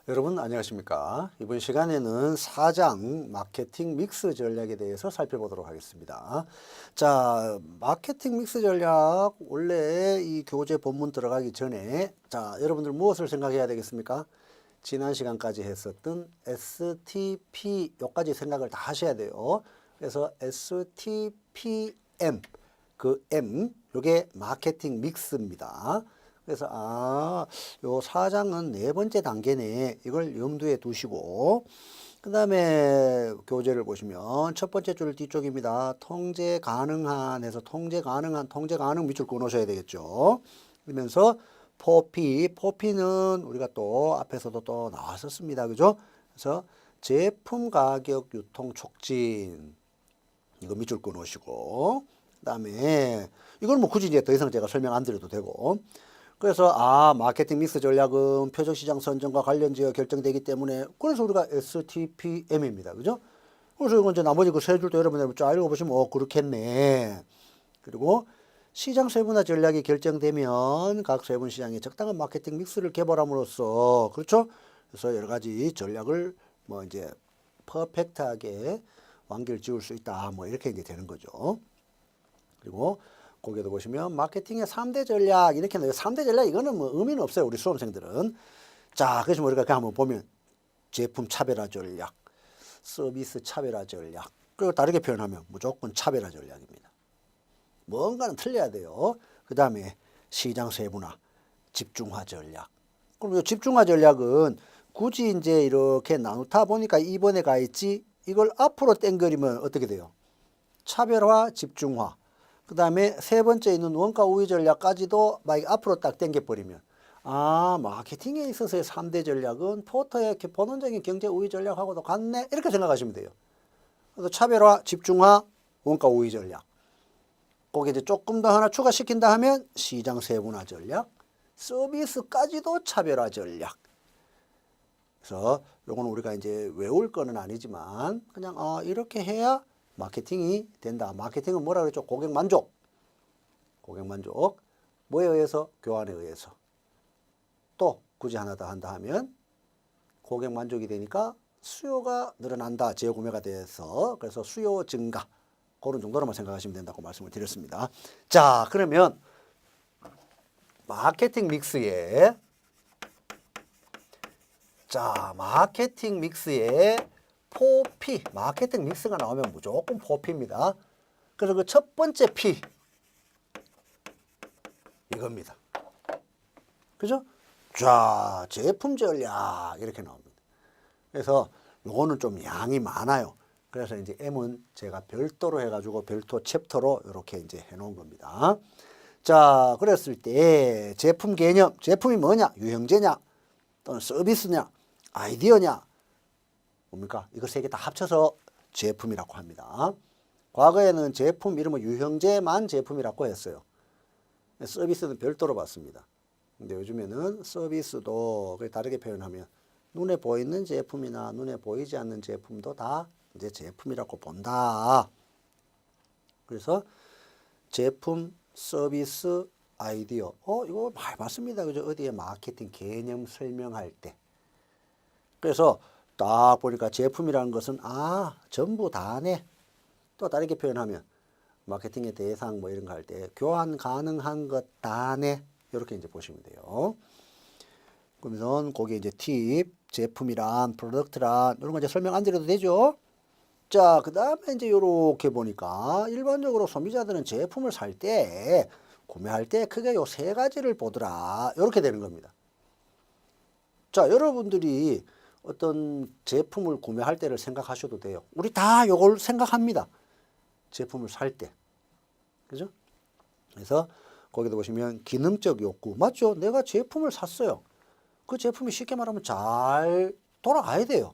여러분 안녕하십니까? 이번 시간에는 4장 마케팅 믹스 전략에 대해서 살펴보도록 하겠습니다. 자, 마케팅 믹스 전략 원래 이 교재 본문 들어가기 전에 여러분들 무엇을 생각해야 되겠습니까? 지난 시간까지 했었던 STP 요까지 생각을 다 하셔야 돼요. 그래서 STPM 그 M 요게 마케팅 믹스입니다. 그래서 요 4장은 네 번째 단계네. 이걸 염두에 두시고 그 다음에 교재를 보시면 첫 번째 줄 뒤쪽입니다. 통제 가능한에서 통제 가능한, 통제 가능 밑줄 끊으셔야 되겠죠. 그러면서 포피는 우리가 또 앞에서도 또 나왔었습니다. 그죠? 그래서 제품 가격 유통 촉진 이거 밑줄 끊으시고 그 다음에 이건 뭐 굳이 이제 더 이상 제가 설명 안 드려도 되고 그래서 마케팅 믹스 전략은 표적 시장 선정과 관련지어 결정되기 때문에 그래서 우리가 STPM입니다. 그죠? 그래서 이건 이제 나머지 그 세 줄도 여러분들 쫙 읽어보시면 그렇겠네. 그리고 시장 세분화 전략이 결정되면 각 세분 시장에 적당한 마케팅 믹스를 개발함으로써 그렇죠? 그래서 여러 가지 전략을 뭐 이제 퍼펙트하게 완결 지을 수 있다. 뭐 이렇게 이제 되는 거죠. 그리고 거기에도 보시면 마케팅의 3대 전략 이렇게 나와요. 3대 전략 이거는 뭐 의미는 없어요. 우리 수험생들은. 자, 그래서 우리가 그냥 한번 보면 제품 차별화 전략, 서비스 차별화 전략. 그리고 다르게 표현하면 무조건 차별화 전략입니다. 뭔가는 틀려야 돼요. 그 다음에 시장 세분화, 집중화 전략. 그럼 이 집중화 전략은 굳이 이제 이렇게 나누다 보니까 2번에 가 있지 이걸 앞으로 땡겨리면 어떻게 돼요? 차별화, 집중화. 그 다음에 세 번째 있는 원가 우위 전략까지도 막 앞으로 딱 당겨버리면 마케팅에 있어서의 3대 전략은 포터의 본원적인 경제 우위 전략하고도 같네 이렇게 생각하시면 돼요. 그래서 차별화, 집중화, 원가 우위 전략. 거기에 이제 조금 더 하나 추가시킨다 하면 시장 세분화 전략, 서비스까지도 차별화 전략. 그래서 요거는 우리가 이제 외울 거는 아니지만 그냥 이렇게 해야 마케팅이 된다. 마케팅은 뭐라 그랬죠? 고객 만족. 고객 만족. 뭐에 의해서? 교환에 의해서. 또 굳이 하나 더 한다 하면 고객 만족이 되니까 수요가 늘어난다. 재구매가 돼서. 그래서 수요 증가. 그런 정도로만 생각하시면 된다고 말씀을 드렸습니다. 자, 그러면 마케팅 믹스에 포피, 마케팅 믹스가 나오면 무조건 포피입니다. 그래서 그 첫 번째 P, 이겁니다. 그죠? 자, 제품 전략, 이렇게 나옵니다. 그래서 요거는 좀 양이 많아요. 그래서 이제 M은 제가 별도로 해가지고 별도 챕터로 이렇게 이제 해놓은 겁니다. 자, 그랬을 때 제품 개념, 제품이 뭐냐? 유형제냐? 또는 서비스냐? 아이디어냐? 뭡니까? 이거 세 개 다 합쳐서 제품이라고 합니다. 과거에는 제품 이름은 유형제만 제품이라고 했어요. 서비스는 별도로 봤습니다. 근데 요즘에는 서비스도 다르게 표현하면 눈에 보이는 제품이나 눈에 보이지 않는 제품도 다 이제 제품이라고 본다. 그래서 제품, 서비스, 아이디어. 이거 많이 봤습니다. 그죠? 어디에 마케팅 개념 설명할 때. 그래서 딱 보니까 제품이라는 것은 전부 다네. 또 다르게 표현하면 마케팅의 대상 뭐 이런 거 할 때 교환 가능한 것 다네. 이렇게 이제 보시면 돼요. 그러면 거기에 이제 팁, 제품이란, 프로덕트란 이런 거 이제 설명 안 드려도 되죠. 자, 그 다음에 이제 이렇게 보니까 일반적으로 소비자들은 제품을 살 때 구매할 때 크게 요 세 가지를 보더라. 이렇게 되는 겁니다. 자, 여러분들이 어떤 제품을 구매할 때를 생각하셔도 돼요. 우리 다 요걸 생각합니다. 제품을 살 때. 그죠? 그래서 거기도 보시면 기능적 욕구. 맞죠? 내가 제품을 샀어요. 그 제품이 쉽게 말하면 잘 돌아가야 돼요.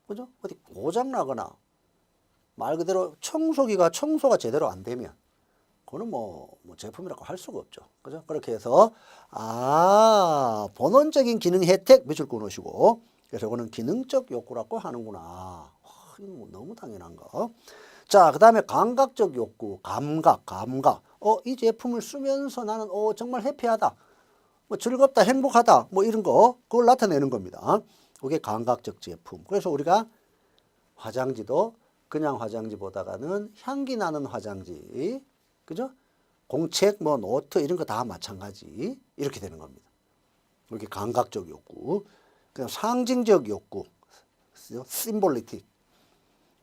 그죠? 어디 고장나거나 말 그대로 청소가 제대로 안 되면 그거는 뭐 제품이라고 할 수가 없죠. 그죠? 그렇게 해서 본원적인 기능 혜택 밑줄 끊으시고 그래서 이거는 기능적 욕구라고 하는구나. 이거 뭐 너무 당연한 거. 자, 그 다음에 감각적 욕구, 감각. 이 제품을 쓰면서 나는 정말 해피하다. 뭐 즐겁다, 행복하다, 뭐 이런 거 그걸 나타내는 겁니다. 그게 감각적 제품. 그래서 우리가 화장지도 그냥 화장지보다는 향기 나는 화장지, 그죠? 공책, 뭐 노트 이런 거 다 마찬가지 이렇게 되는 겁니다. 이렇게 감각적 욕구, 그냥 상징적 욕구, 심볼리틱.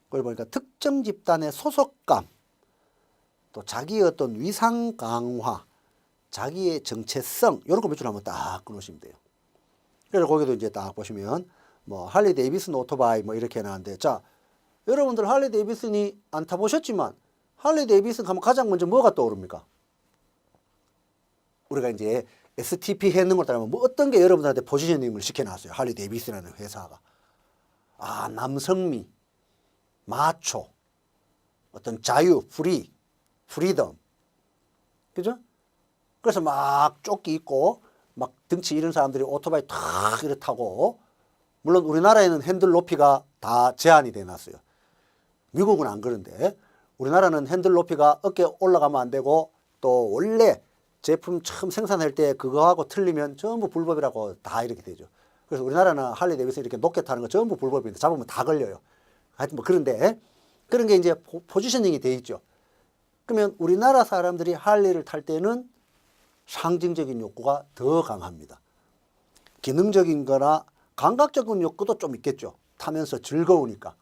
그걸 보니까 특정 집단의 소속감, 또 자기의 어떤 위상 강화, 자기의 정체성 이런 거 몇 줄 한번 딱 끊으시면 돼요. 그래서 거기도 이제 딱 보시면 뭐 할리 데이비슨 오토바이 뭐 이렇게 나왔는데, 자 여러분들 할리 데이비슨이 안 타보셨지만 할리 데이비슨 하면 가장 먼저 뭐가 떠오릅니까? 우리가 이제 STP 했는 걸 따르면 뭐 어떤 게 여러분들한테 포지셔닝을 시켜놨어요. 할리 데이비슨이라는 회사가. 아, 남성미, 마초, 어떤 자유, 프리덤. 그죠? 그래서 막 조끼 입고 막 등치 이런 사람들이 오토바이 탁 이렇게 타고, 물론 우리나라에는 핸들 높이가 다 제한이 돼 놨어요. 미국은 안 그런데 우리나라는 핸들 높이가 어깨 올라가면 안 되고, 또 원래 제품 처음 생산할 때 그거하고 틀리면 전부 불법이라고 다 이렇게 되죠. 그래서 우리나라는 할리 데이비슨 이렇게 높게 타는 거 전부 불법인데 잡으면 다 걸려요. 하여튼 뭐 그런데 그런 게 이제 포지셔닝이 돼 있죠. 그러면 우리나라 사람들이 할리를 탈 때는 상징적인 욕구가 더 강합니다. 기능적인 거나 감각적인 욕구도 좀 있겠죠. 타면서 즐거우니까.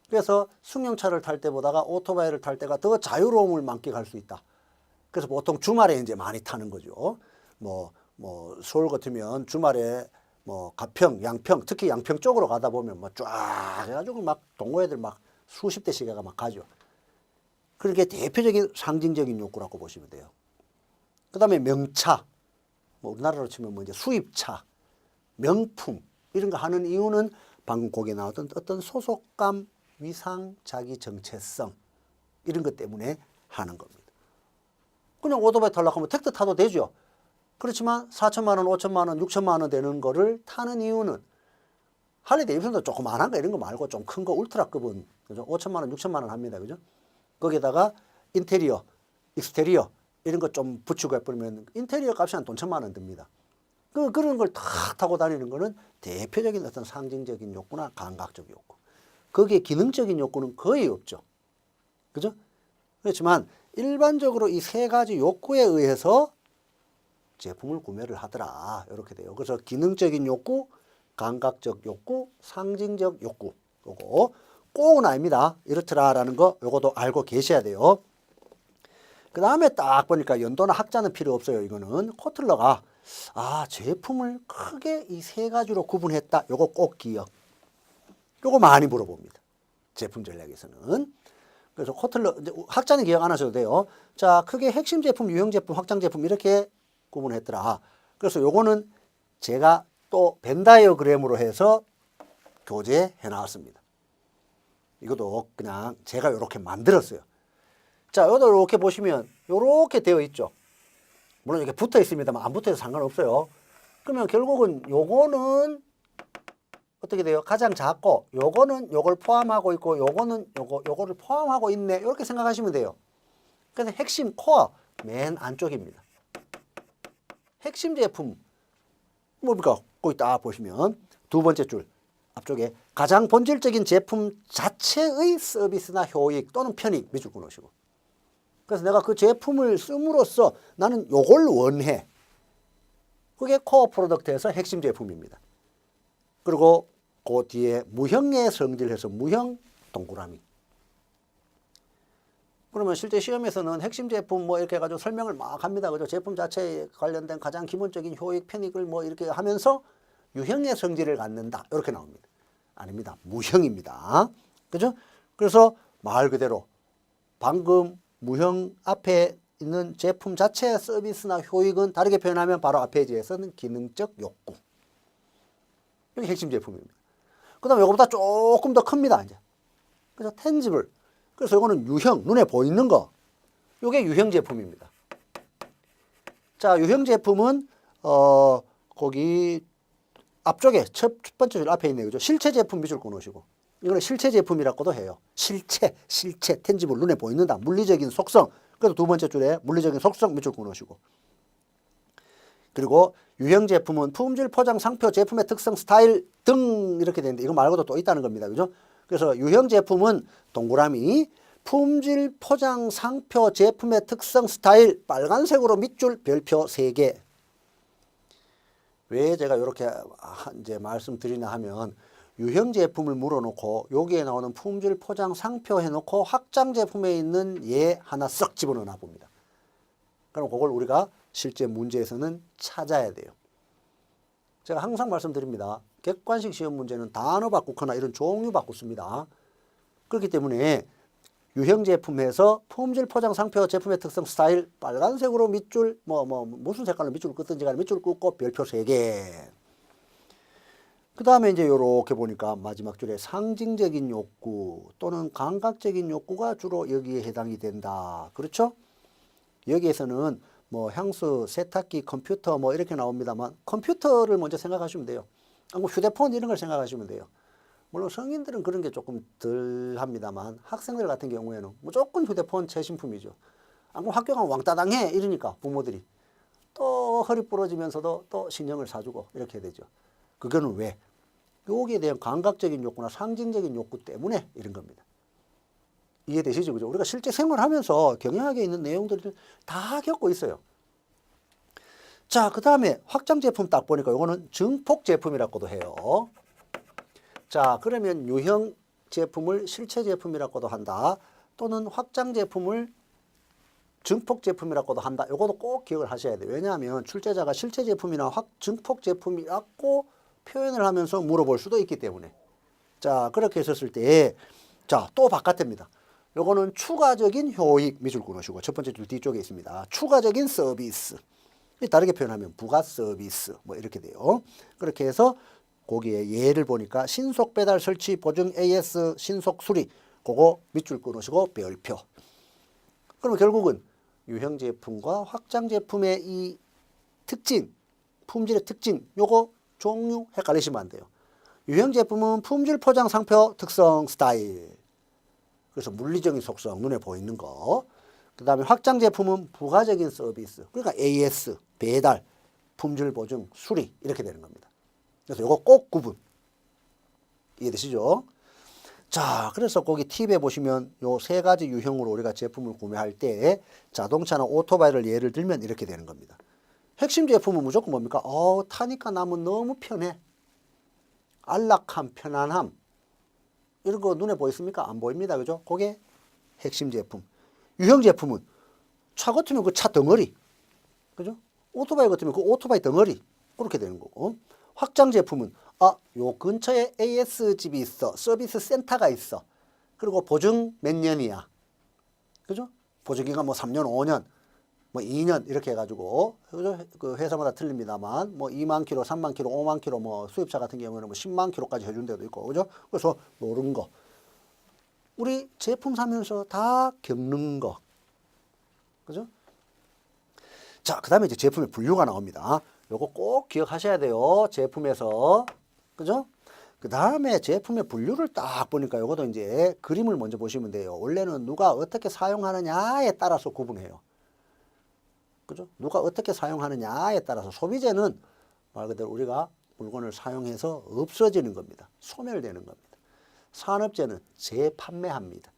그래서 승용차를 탈 때보다가 오토바이를 탈 때가 더 자유로움을 만끽할 수 있다. 그래서 보통 주말에 이제 많이 타는 거죠. 뭐 서울 같으면 주말에 뭐 가평, 양평, 특히 양평 쪽으로 가다 보면 뭐 쫙 해가지고 막 동호회들 막 수십 대씩 막 가죠. 그렇게 대표적인 상징적인 욕구라고 보시면 돼요. 그 다음에 명차, 뭐 우리나라로 치면 뭐 이제 수입차, 명품 이런 거 하는 이유는 방금 거기에 나왔던 어떤 소속감, 위상, 자기 정체성 이런 것 때문에 하는 겁니다. 그냥 오토바이 타려고 하면 택도 타도 되죠. 그렇지만 4천만 원, 5천만 원, 6천만 원 되는 거를 타는 이유는 할리 데이비슨도 조그만한 거 이런 거 말고 좀 큰 거 울트라급은 그죠? 5천만 원, 6천만 원 합니다. 그죠? 거기에다가 인테리어, 익스테리어 이런 거 좀 붙이고 해버리면 인테리어 값이 한 돈 1,000만 원 듭니다. 그런 걸 탁 타고 다니는 거는 대표적인 어떤 상징적인 욕구나 감각적 욕구. 거기에 기능적인 욕구는 거의 없죠. 그죠? 그렇지만 일반적으로 이 세 가지 욕구에 의해서 제품을 구매를 하더라. 이렇게 돼요. 그래서 기능적인 욕구, 감각적 욕구, 상징적 욕구. 요거 꼭은 아닙니다. 이렇더라라는 거 요것도 알고 계셔야 돼요. 그 다음에 딱 보니까 연도나 학자는 필요 없어요. 이거는 코틀러가 제품을 크게 이 세 가지로 구분했다. 요거 꼭 기억. 요거 많이 물어봅니다. 제품 전략에서는. 그래서 코틀러, 학자는 기억 안 하셔도 돼요. 자, 크게 핵심 제품, 유형 제품, 확장 제품 이렇게 구분했더라. 그래서 요거는 제가 또 벤 다이어그램으로 해서 교재해 나왔습니다. 이것도 그냥 제가 이렇게 만들었어요. 자, 여기도 이렇게 보시면 이렇게 되어 있죠. 물론 이렇게 붙어 있습니다만 안 붙어도 상관없어요. 그러면 결국은 요거는 어떻게 돼요? 가장 작고 요거는 요걸 포함하고 있고 요거는 요거를 포함하고 있네. 이렇게 생각하시면 돼요. 그래서 핵심 코어 맨 안쪽입니다. 핵심 제품 뭡니까? 거기 딱 보시면 두 번째 줄 앞쪽에 가장 본질적인 제품 자체의 서비스나 효익 또는 편익 밑줄 끊으시고, 그래서 내가 그 제품을 씀으로써 나는 요걸 원해. 그게 코어 프로덕트에서 핵심 제품입니다. 그리고 그 뒤에 무형의 성질해서 무형 동그라미. 그러면 실제 시험에서는 핵심 제품 뭐 이렇게 해가지고 설명을 막 합니다. 그죠? 제품 자체에 관련된 가장 기본적인 효익, 편익을 뭐 이렇게 하면서 유형의 성질을 갖는다. 이렇게 나옵니다. 아닙니다. 무형입니다. 그죠? 그래서 말 그대로 방금 무형 앞에 있는 제품 자체의 서비스나 효익은 다르게 표현하면 바로 앞에 지에서는 기능적 욕구. 이게 핵심 제품입니다. 그 다음에 이거보다 조금 더 큽니다. 이제. 그래서 텐지블. 그래서 이거는 유형, 눈에 보이는 거. 이게 유형 제품입니다. 자, 유형 제품은 거기 앞쪽에 첫 번째 줄 앞에 있네요. 그죠? 실체 제품 밑줄 끊으시고. 이거는 실체 제품이라고도 해요. 실체, 텐지블, 눈에 보이는다. 물리적인 속성. 그래서 두 번째 줄에 물리적인 속성 밑줄 끊으시고. 그리고 유형 제품은 품질, 포장, 상표, 제품의 특성, 스타일 등 이렇게 되는데 이거 말고도 또 있다는 겁니다. 그죠? 그래서 유형 제품은 동그라미 품질, 포장, 상표, 제품의 특성, 스타일 빨간색으로 밑줄 별표 3개. 왜 제가 이렇게 이제 말씀드리나 하면 유형 제품을 물어놓고 여기에 나오는 품질, 포장, 상표 해놓고 확장 제품에 있는 얘 하나 썩 집어넣어 봅니다. 그럼 그걸 우리가 실제 문제에서는 찾아야 돼요. 제가 항상 말씀드립니다. 객관식 시험 문제는 단어 바꾸거나 이런 종류 바꾸습니다. 그렇기 때문에 유형 제품에서 품질, 포장, 상표, 제품의 특성, 스타일 빨간색으로 밑줄 무슨 색깔로 밑줄을 긋든지 간에 밑줄을 긋고 별표 3개. 그 다음에 이제 요렇게 보니까 마지막 줄에 상징적인 욕구 또는 감각적인 욕구가 주로 여기에 해당이 된다. 그렇죠? 여기에서는 뭐 향수, 세탁기, 컴퓨터 뭐 이렇게 나옵니다만 컴퓨터를 먼저 생각하시면 돼요. 뭐 휴대폰 이런 걸 생각하시면 돼요. 물론 성인들은 그런 게 조금 덜 합니다만 학생들 같은 경우에는 무조건 휴대폰 최신품이죠. 안 그러면 학교 가면 왕따당해 이러니까 부모들이 또 허리 부러지면서도 또 신형을 사주고 이렇게 되죠. 그거는 왜? 여기에 대한 감각적인 욕구나 상징적인 욕구 때문에 이런 겁니다. 이해되시죠? 그죠? 우리가 실제 생활하면서 경영학에 있는 내용들을 다 겪고 있어요. 자, 그 다음에 확장 제품 딱 보니까 이거는 증폭 제품이라고도 해요. 자, 그러면 유형 제품을 실체 제품이라고도 한다. 또는 확장 제품을 증폭 제품이라고도 한다. 이것도 꼭 기억을 하셔야 돼요. 왜냐하면 출제자가 실체 제품이나 증폭 제품이라고 표현을 하면서 물어볼 수도 있기 때문에. 자, 그렇게 했었을 때, 자, 또 바깥입니다. 요거는 추가적인 효익 밑줄 끊으시고 첫 번째 줄 뒤쪽에 있습니다. 추가적인 서비스. 다르게 표현하면 부가 서비스 뭐 이렇게 돼요. 그렇게 해서 거기에 예를 보니까 신속 배달 설치 보증 AS 신속 수리 그거 밑줄 끊으시고 별표. 그러면 결국은 유형 제품과 확장 제품의 이 특징, 품질의 특징 요거 종류 헷갈리시면 안 돼요. 유형 제품은 품질, 포장, 상표, 특성, 스타일. 그래서 물리적인 속성 눈에 보이는 거. 그 다음에 확장 제품은 부가적인 서비스. 그러니까 AS, 배달, 품질 보증, 수리 이렇게 되는 겁니다. 그래서 이거 꼭 구분. 이해되시죠? 자, 그래서 거기 팁에 보시면 요 3가지 유형으로 우리가 제품을 구매할 때 자동차나 오토바이를 예를 들면 이렇게 되는 겁니다. 핵심 제품은 무조건 뭡니까? 타니까 나면 너무 편해. 안락함, 편안함. 이런 거 눈에 보이십니까? 안 보입니다. 그죠? 그게 핵심 제품. 유형 제품은 차 같으면 그 차 덩어리. 그죠? 오토바이 같으면 그 오토바이 덩어리. 그렇게 되는 거고. 확장 제품은 요 근처에 AS 집이 있어. 서비스 센터가 있어. 그리고 보증 몇 년이야. 그죠? 보증기간 뭐 3년, 5년, 뭐 2년 이렇게 해가지고 그죠? 그 회사마다 틀립니다만 뭐 2만 킬로, 3만 킬로, 5만 킬로 뭐 수입차 같은 경우에는 뭐 10만 킬로까지 해준 데도 있고 그죠? 그래서 모르는 거. 우리 제품 사면서 다 겪는 거. 그죠? 자, 그 다음에 이제 제품의 분류가 나옵니다. 요거 꼭 기억하셔야 돼요. 제품에서. 그죠? 그 다음에 제품의 분류를 딱 보니까 요것도 이제 그림을 먼저 보시면 돼요. 원래는 누가 어떻게 사용하느냐에 따라서 구분해요. 그죠? 누가 어떻게 사용하느냐에 따라서 소비재는 말 그대로 우리가 물건을 사용해서 없어지는 겁니다. 소멸되는 겁니다. 산업재는 재판매합니다.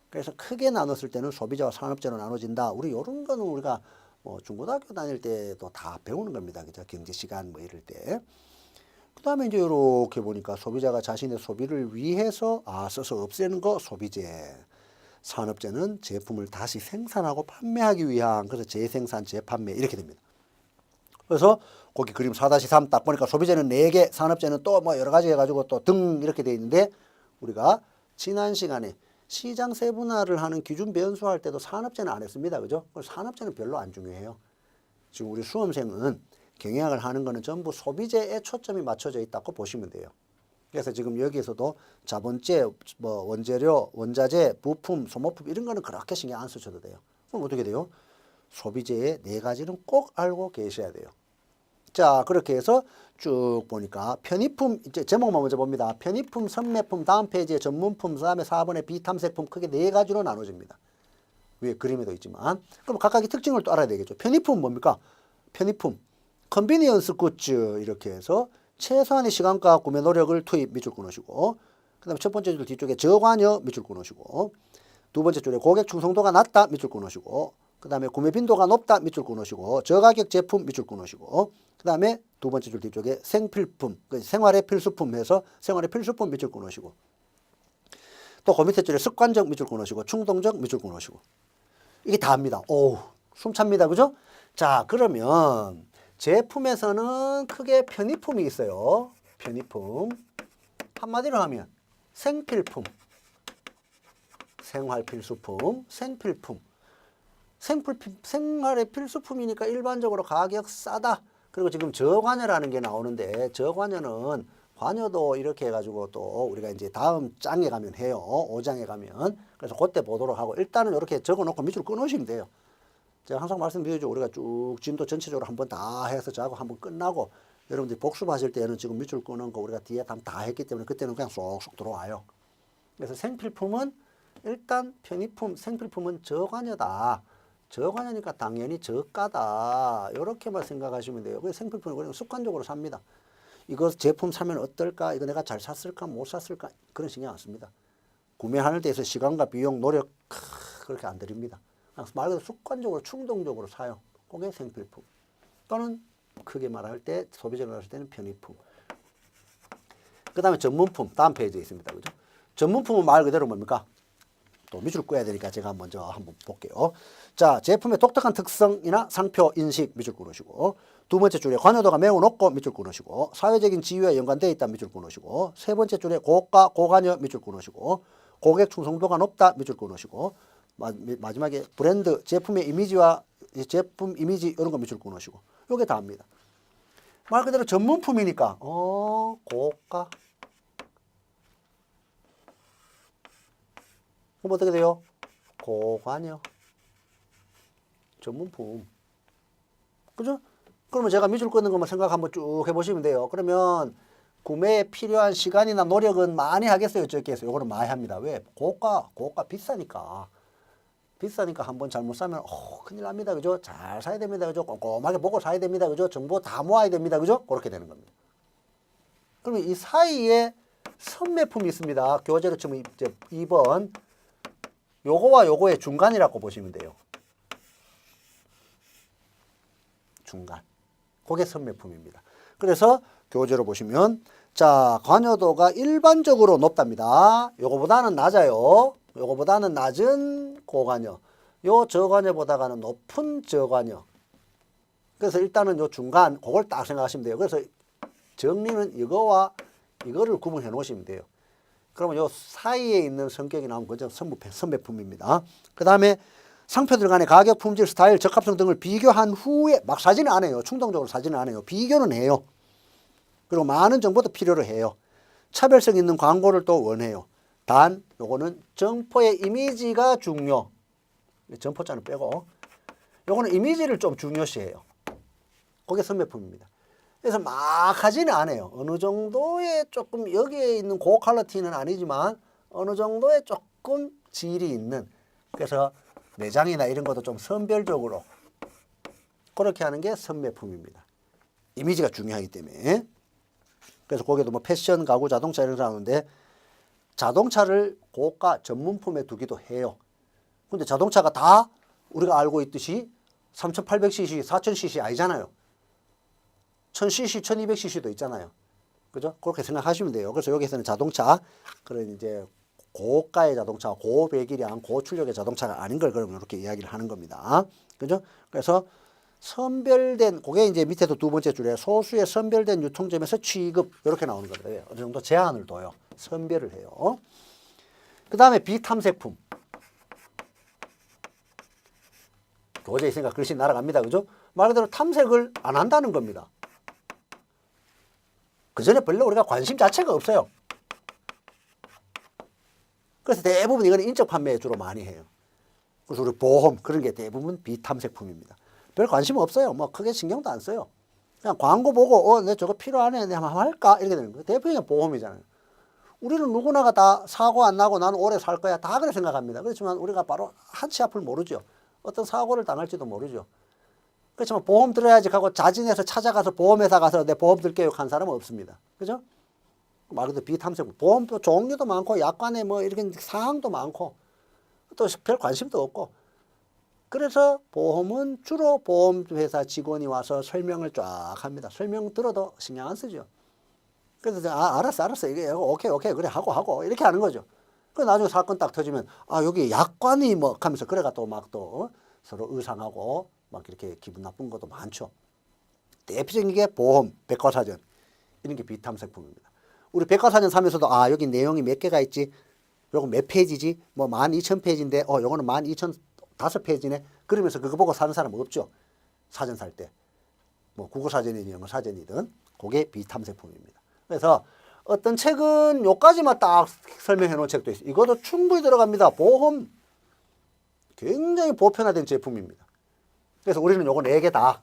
그래서 크게 나눴을 때는 소비재와 산업재로 나눠진다. 우리 이런 거는 우리가 뭐 중고등학교 다닐 때도 다 배우는 겁니다. 그죠? 경제 시간 뭐 이럴 때. 그 다음에 이제 이렇게 보니까 소비자가 자신의 소비를 위해서 써서 없애는 거 소비재. 산업재는 제품을 다시 생산하고 판매하기 위한 그래서 재생산, 재판매 이렇게 됩니다. 그래서 거기 그림 4-3 딱 보니까 소비재는 4개, 산업재는 또 뭐 여러 가지 해가지고 또 등 이렇게 돼 있는데 우리가 지난 시간에 시장 세분화를 하는 기준 변수할 때도 산업재는 안 했습니다. 그죠? 산업재는 별로 안 중요해요. 지금 우리 수험생은 경영학을 하는 거는 전부 소비재에 초점이 맞춰져 있다고 보시면 돼요. 그래서 지금 여기에서도 자본재, 뭐 원재료, 원자재, 부품, 소모품 이런 거는 그렇게 신경 안 쓰셔도 돼요. 그럼 어떻게 돼요? 소비재의 4가지는 꼭 알고 계셔야 돼요. 자, 그렇게 해서 쭉 보니까 편의품, 이제 제목만 먼저 봅니다. 편의품, 선매품, 다음 페이지에 전문품, 그 다음에 4번에 비탐색품 크게 4가지로 나눠집니다. 위에 그림에도 있지만. 그럼 각각의 특징을 또 알아야 되겠죠. 편의품 뭡니까? 편의품. 컨비니언스 굿즈 이렇게 해서 최소한의 시간과 구매 노력을 투입 밑줄 끊으시고 그 다음에 첫 번째 줄 뒤쪽에 저관여 밑줄 끊으시고 두 번째 줄에 고객 충성도가 낮다 밑줄 끊으시고 그 다음에 구매 빈도가 높다 밑줄 끊으시고 저가격 제품 밑줄 끊으시고 그 다음에 두 번째 줄 뒤쪽에 생필품 생활의 필수품 해서 생활의 필수품 밑줄 끊으시고 또 그 밑에 줄에 습관적 밑줄 끊으시고 충동적 밑줄 끊으시고 이게 다입니다. 오, 숨찹니다. 그죠? 자, 그러면 제품에서는 크게 편의품이 있어요. 편의품. 한마디로 하면 생필품, 생활필수품, 생필품. 생활의 필수품이니까 일반적으로 가격 싸다. 그리고 지금 저관여라는 게 나오는데 저관여는 관여도 이렇게 해가지고 또 우리가 이제 다음 장에 가면 해요. 5장에 가면. 그래서 그때 보도록 하고 일단은 이렇게 적어놓고 밑줄 끊으시면 돼요. 제가 항상 말씀드리죠. 우리가 쭉 진도 전체적으로 한번 다 해서 자고 한번 끝나고 여러분들이 복습하실 때는 지금 밑줄 끄는 거 우리가 뒤에 다 했기 때문에 그때는 그냥 쏙쏙 들어와요. 그래서 생필품은 일단 편의품, 생필품은 저관여다. 저관여니까 당연히 저가다. 이렇게만 생각하시면 돼요. 그래서 생필품은 그냥 습관적으로 삽니다. 이거 제품 사면 어떨까? 이거 내가 잘 샀을까? 못 샀을까? 그런 신경 안 씁니다. 구매하는 데서 시간과 비용, 노력 그렇게 안 드립니다. 말 그대로 습관적으로 충동적으로 사요. 그게 생필품. 또는 크게 말할 때 소비자가 봤을 때는 편의품. 그 다음에 전문품 다음 페이지에 있습니다. 그죠? 전문품은 말 그대로 뭡니까? 또 밑줄 끄야 되니까 제가 먼저 한번 볼게요. 자, 제품의 독특한 특성이나 상표 인식 밑줄 끊으시고 두 번째 줄에 관여도가 매우 높고 밑줄 끊으시고 사회적인 지위와 연관되어 있다 밑줄 끊으시고 세 번째 줄에 고가, 고관여 밑줄 끊으시고 고객 충성도가 높다 밑줄 끊으시고 마지막에 브랜드, 제품의 이미지와 제품 이미지 이런 거 밑줄 끊으시고 요게 다입니다. 말 그대로 전문품이니까 고가 그럼 어떻게 돼요? 고관여 전문품 그죠? 그러면 제가 밑줄 긋는 것만 생각 한번 쭉 해보시면 돼요. 그러면 구매에 필요한 시간이나 노력은 많이 하겠어요? 적겠어요? 요거는 많이 합니다. 왜? 고가 비싸니까. 비싸니까 한번 잘못 사면 큰일 납니다. 그죠? 잘 사야 됩니다. 그죠? 꼼꼼하게 보고 사야 됩니다. 그죠? 정보 다 모아야 됩니다. 그죠? 그렇게 되는 겁니다. 그러면 이 사이에 선매품이 있습니다. 교재로 치면 이제 2번 요거와 요거의 중간이라고 보시면 돼요. 중간. 그게 선매품입니다. 그래서 교재로 보시면 자, 관여도가 일반적으로 높답니다. 요거보다는 낮아요. 요거보다는 낮은 고관여. 요 저관여보다는 높은 저관여. 그래서 일단은 요 중간 그걸 딱 생각하시면 돼요. 그래서 정리는 이거와 이거를 구분해 놓으시면 돼요. 그러면 요 사이에 있는 성격이 나오면 그저 선매품입니다. 그 다음에 상표들 간의 가격, 품질, 스타일, 적합성 등을 비교한 후에 막 사진은 안 해요. 충동적으로 사진은 안 해요. 비교는 해요. 그리고 많은 정보도 필요로 해요. 차별성 있는 광고를 또 원해요. 단 요거는 점포의 이미지가 중요. 점포자는 빼고 요거는 이미지를 좀 중요시해요. 그게 선매품입니다. 그래서 막 하지는 않아요. 어느 정도의 조금 여기에 있는 고퀄리티는 아니지만 어느 정도의 조금 질이 있는 그래서 내장이나 이런 것도 좀 선별적으로 그렇게 하는 게 선매품입니다. 이미지가 중요하기 때문에. 그래서 거기도 뭐 패션, 가구, 자동차 이런 거 나오는데 자동차를 고가 전문품에 두기도 해요. 근데 자동차가 다 우리가 알고 있듯이 3800cc, 4000cc 아니잖아요. 1000cc, 1200cc도 있잖아요. 그죠? 그렇게 생각하시면 돼요. 그래서 여기서는 자동차, 그런 이제 고가의 자동차, 고배기량, 고출력의 자동차가 아닌 걸 그러면 이렇게 이야기를 하는 겁니다. 그죠? 그래서 선별된, 그게 이제 밑에도 두 번째 줄에 소수의 선별된 유통점에서 취급, 이렇게 나오는 거예요. 어느 정도 제한을 둬요. 선별을 해요. 그 다음에 비탐색품. 교재에 있으니까 글씨 날아갑니다. 그죠? 말 그대로 탐색을 안 한다는 겁니다. 그 전에 별로 우리가 관심 자체가 없어요. 그래서 대부분 이거는 인적 판매에 주로 많이 해요. 그래서 우리 보험 그런 게 대부분 비탐색품입니다. 별 관심 없어요. 뭐 크게 신경도 안 써요. 그냥 광고 보고 내 저거 필요하네. 내가 한번 할까? 이렇게 되는 거예요. 대표적인 보험이잖아요. 우리는 누구나가 다 사고 안 나고 나는 오래 살 거야. 다 그렇게 생각합니다. 그렇지만 우리가 바로 한치 앞을 모르죠. 어떤 사고를 당할지도 모르죠. 그렇지만 보험 들어야지 하고 자진해서 찾아가서 보험회사 가서 내 보험 들게요 한 사람은 없습니다. 그죠? 말 그대로 비탐색 보험도 종류도 많고 약관에 뭐 이렇게 사항도 많고 또 별 관심도 없고 그래서 보험은 주로 보험회사 직원이 와서 설명을 쫙 합니다. 설명 들어도 신경 안 쓰죠. 그래서 알았어 이게 오케이 그래 하고 이렇게 하는 거죠. 그 나중에 사건 딱 터지면 여기 약관이 뭐 하면서 그래가 또 막 또 서로 의상하고 막 이렇게 기분 나쁜 것도 많죠. 대표적인 게 보험, 백과사전 이런 게 비탐색품입니다. 우리 백과사전 사면서도 여기 내용이 몇 개가 있지, 요거 몇 페이지지, 뭐 12,000페이지인데 요거는 12,005페이지네. 그러면서 그거 보고 사는 사람 없죠. 사전 살 때. 뭐 국어사전이든 영어사전이든 그게 비탐색품입니다. 그래서 어떤 책은 요까지만 딱 설명해 놓은 책도 있어요. 이것도 충분히 들어갑니다. 보험 굉장히 보편화된 제품입니다. 그래서 우리는 요거 4개 다